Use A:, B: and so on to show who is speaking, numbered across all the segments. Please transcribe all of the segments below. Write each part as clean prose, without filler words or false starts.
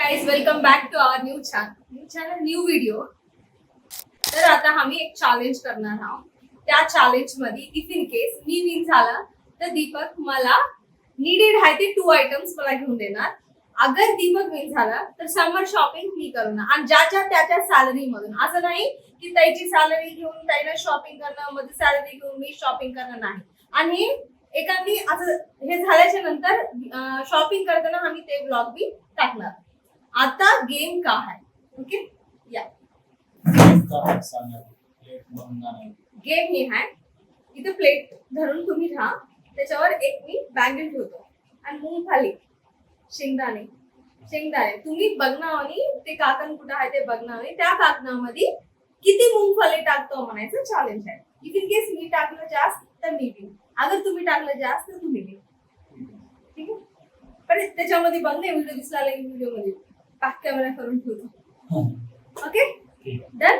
A: Guys welcome back to our new channel new video. तर आता आम्ही एक चॅलेंज करणार आहोत. त्या चॅलेंज मध्ये if in case me win झाला तर दीपक मला नीडेड आहे ते 2 आयटम्स मला घेऊन देणार. अगर दीपक विन झाला तर समर शॉपिंग मी करणार आणि ज्याच्या त्याच्या सॅलरी मधून. असं नाही की त्याची सॅलरी घेऊन त्याला शॉपिंग करणं, माझी सॅलरी घेऊन मी शॉपिंग करणं नाही. आणि एखादी असं हे झाल्याच्या नंतर शॉपिंग करताना आम्ही ते ब्लॉग बी टाकणार. आता गेम का आहे ओके या गेम हे आहे. इथे प्लेट धरून तुम्ही राहा, त्याच्यावर एक मी बँगल ठेवतो आणि मुंगफाली शेंगदाणे तुम्ही बघणार आणि ते काकण कुठं आहे ते बघणार आणि त्या काकणामध्ये किती मुंगफाली टाकतो म्हणायचं चॅलेंज आहे. इफ इन केस मी टाकलं जास्त तर मी विन, अगर तुम्ही टाकलं जास्त तर तुम्ही विन. ठीक आहे, पण त्याच्यामध्ये बघ नाही व्हिडिओ दिसला व्हिडिओ मध्ये बॅक कॅमेरा करून ठेवतो. Okay done.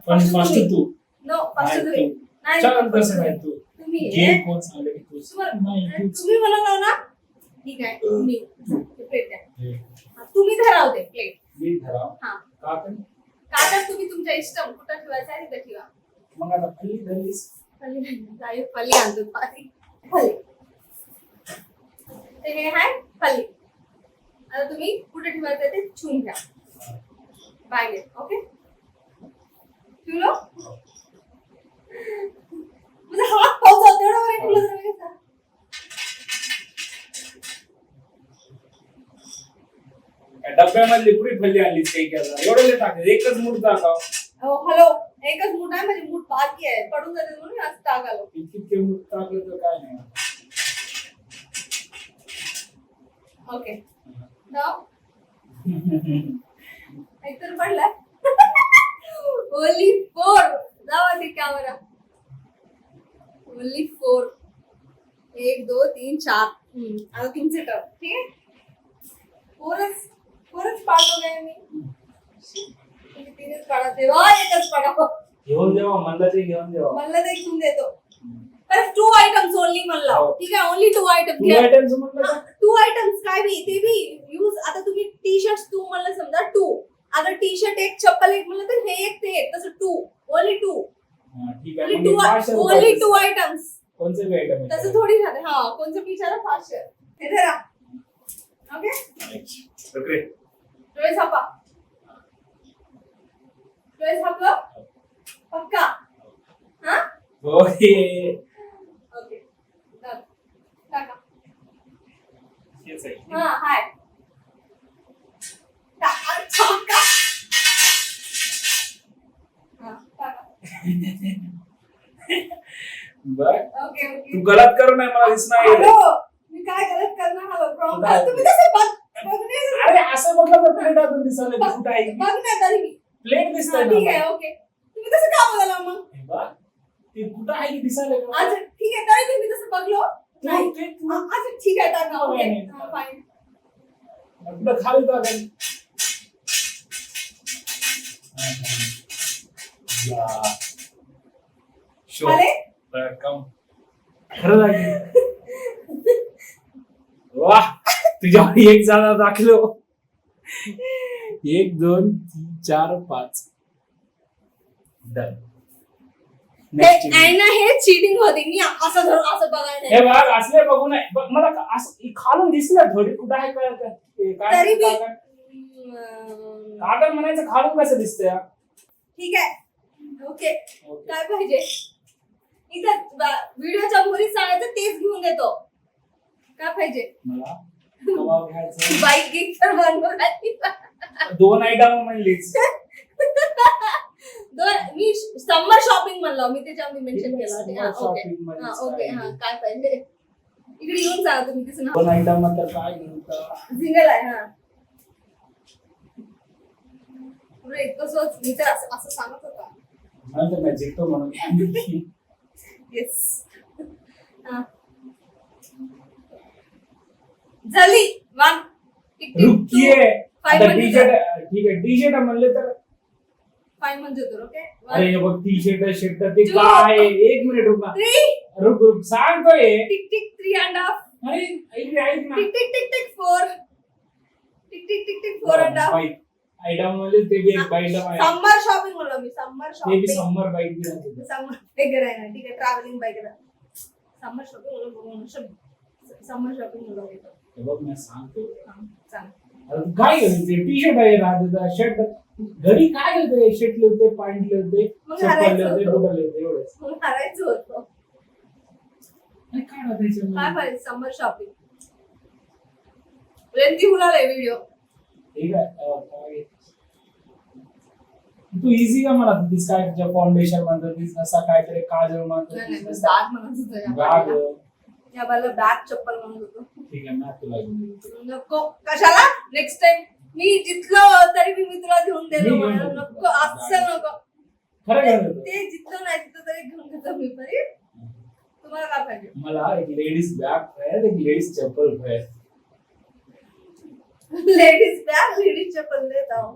B: पण फास्ट तू
A: नो फास्ट तू नाही
B: चल कसं नाही तू
A: तुम्ही
B: गेम कोण सांगले की तू नाही
A: तुम्ही म्हणाला ना. ठीक आहे तुम्ही प्लेट द्या. तुम्ही धराव ते प्लेट
B: मी धराव
A: हा
B: काकण
A: का तर तुम्ही तुमच्या इष्टम कुठं ठेवायचं आहे तिथे ठेवा.
B: मग आता फली धरलीस
A: फली आणतो फली ते हे आहे फली. आता तुम्ही कुठे ठेवायचं ते छून घ्या बाहेर. ओके ठेवलो म्हणजे हात पावसा तेवढा वर ठेवलं तर कसं
B: डब्यामधली पुरी फली आणलीस काही केलं एवढं लय टाकलं एकच मूठ टाकाव.
A: हॅलो एकच मूठ आहे म्हणजे मूठ बाकी आहे पडून जाते म्हणून असं टाकालो.
B: इतके मूठ टाकलं तर काय नाही.
A: ओके नाव एकतर पडला ओनली 4 जावा ते कॅमेरा ओनली 4 1 2 3 4 आता तुमचे टर्न. ठीक आहे फोरच पाडलो काय मी तीनच पाडते एकच पाडावं
B: घेऊन देवा म्हणलं ते घेऊन देवा
A: म्हणलं ते घेऊन देतो. पर 2 आयटम्स ओनली म्हणला. ठीक आहे ओनली 2 आयटम
B: 2 आयटम्स म्हणलं
A: 2 आयटम्स काय बी ते बी यूज. आता तुम्ही टी शर्ट तू म्हणलं समजा 2, अगर टी शर्ट एक चप्पल एक म्हणलं तर हे एक ते एक तसं 2 ओनली 2.
B: ठीक आहे
A: ओनली 2 आयटम्स
B: कोणते बी आयटम
A: तसं थोडी राहते. हा कोणचं विचारा फास्ट हे धरा. ओके
B: ओके
A: डोळे झापा डोळे झापलं पक्का हा
B: ओके
A: ओके डन टाका.
B: हेच आहे
A: हा हाय टाका हा टाका.
B: बर
A: ओके ओके
B: तू गलत करू नये मला दिसणार
A: हॅलो मी काय गलत करणार हवं प्रॉब्लेम तुम्ही तसं बघणे
B: अरे असं म्हटलं तर प्लेट अजून दिसायला ती कुठं आहे
A: बघ ना तरी मी
B: प्लेट दिसतंय ना
A: ठीक आहे ओके तुम्ही तसं का बघायला मग
B: हे बघ ती कुठं आहे की दिसायला का?
A: अच्छा ठीक आहे तरी तुम्ही तसं बघलो नाही
B: तू-
A: अच्छा ठीक आहे टाका ओके
B: नाही.
A: फाईन.
B: कुठं खाली का काही या शो
A: अरे
B: काम खरं लागेल. वाह तुझ्यावर एक जागा दाखलो 1 2 3 4 5 डन.
A: ना हे चीटिंग होती. मी असं धरून असं बघायला
B: हे बघ असले बघू नये बघ, मला असं खालून दिसलं थोडी कुठं आहे
A: तरी बी
B: कागद म्हणायचं खालून कसं दिसतंय
A: ठीक आहे ओके काय पाहिजे इथं व्हिडिओच्या मुली सांगायचं तेच घेऊन देतो. काय पाहिजे
B: मला कबाब घ्यायचं
A: बाईक गिफ्ट तर बनवली
B: 2 आयटम म्हणलीच.
A: मी समर शॉपिंग म्हणलं मी त्याच्यामध्ये मेन्शन केलं होते.
B: Summer
A: ओके
B: shopping मध्ये
A: हा ओके
B: काय
A: हा काय पाहिजे इकडे येऊन जा तुम्ही दिसून
B: 2 आयटम नंतर काय घेऊ
A: सिंगल आहे हा पुढे इतकंच मी तर असं सांगत होता.
B: नंतर मी जिंकतो म्हणून
A: येस झाली वन
B: रुकिये
A: फाईव्ह
B: आता
A: म्हणजे
B: टी-शर्ट ठीक आहे टी-शर्ट म्हणले तर
A: 5 म्हणजे होतो ओके
B: अरे हे बघ टी-शर्ट शर्ट ते
A: Two.
B: काय 1 मिनिट रुक ना
A: 3
B: रुक सांगतोय
A: टिक टिक 3 and half
B: अरे ऐक ना
A: tick tick tick tick 4 tick tick tick tick 4.5
B: bike item मध्ये ते बी एक बाईक
A: समर शॉपिंग म्हणलं मी समर
B: ते बी
A: शॉपिंग
B: समर बाईक बी आहे.
A: समर वगैरे आहे ना ठीक आहे ट्रॅव्हलिंग बाईक समर शॉपिंग म्हणून समर शॉपिंग म्हणून येतो
B: हे बघ मी सांगतो
A: चांग
B: अरे काय घालते टी शर्ट आहे राहते शर्ट घरी काय घालते शर्ट लिहते पॅन्ट लिहते
A: मग
B: चप्पल
A: घालायचं
B: लिहते
A: होतं.
B: बुट लिहते एवढंच
A: मग हरायचं होतं
B: आणि काय राहते
A: काय पाहिजे समर शॉपिंग लेंथी होणार व्हिडिओ
B: ठीक आहे काय तू इझी का म्हणत होतीस काय तुझ्या फाउंडेशन म्हणत होतीस नसा काहीतरी काजळ म्हणत
A: नाही
B: होतीस
A: बॅग म्हणत होतो
B: बॅग
A: या बाला बॅग चप्पल म्हणत होतो
B: ठीक आहे मी तुला घेऊन देतो.
A: नको कशाला नेक्स्ट टाइम मी जितलं तरी मी तुला घेऊन देतो
B: मी घेऊन
A: म्हणा.
B: देतो.
A: नको असं नको
B: खरं घेऊन देतो.
A: ते जितलं नाही तिथं तरी घेऊन देतो मी तरी तुम्हाला काय पाहिजे
B: मला एक लेडीज बॅग पाहिजे एक लेडीज चप्पल पाहिजे
A: लेडीज बॅग लेडीज चप्पल देत आहो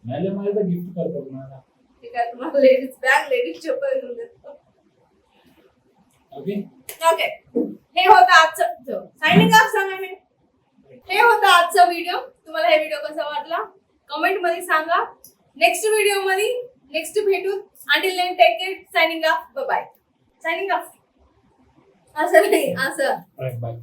B: नाही मला तर गिफ्ट करतो मला
A: ठीक आहे तुम्हाला लेडीज बॅग लेडीज चप्पल घेऊन देतो
B: ओके
A: ओके हे होतं आजचं सायनिंग ऑफ सांगा हे होतं आजचा व्हिडिओ तुम्हाला हे व्हिडिओ कसा वाटला कमेंट मध्ये सांगा नेक्स्ट व्हिडिओ मध्ये नेक्स्ट भेटू until then take care signing off bye signing off असं नाही असं
B: बाय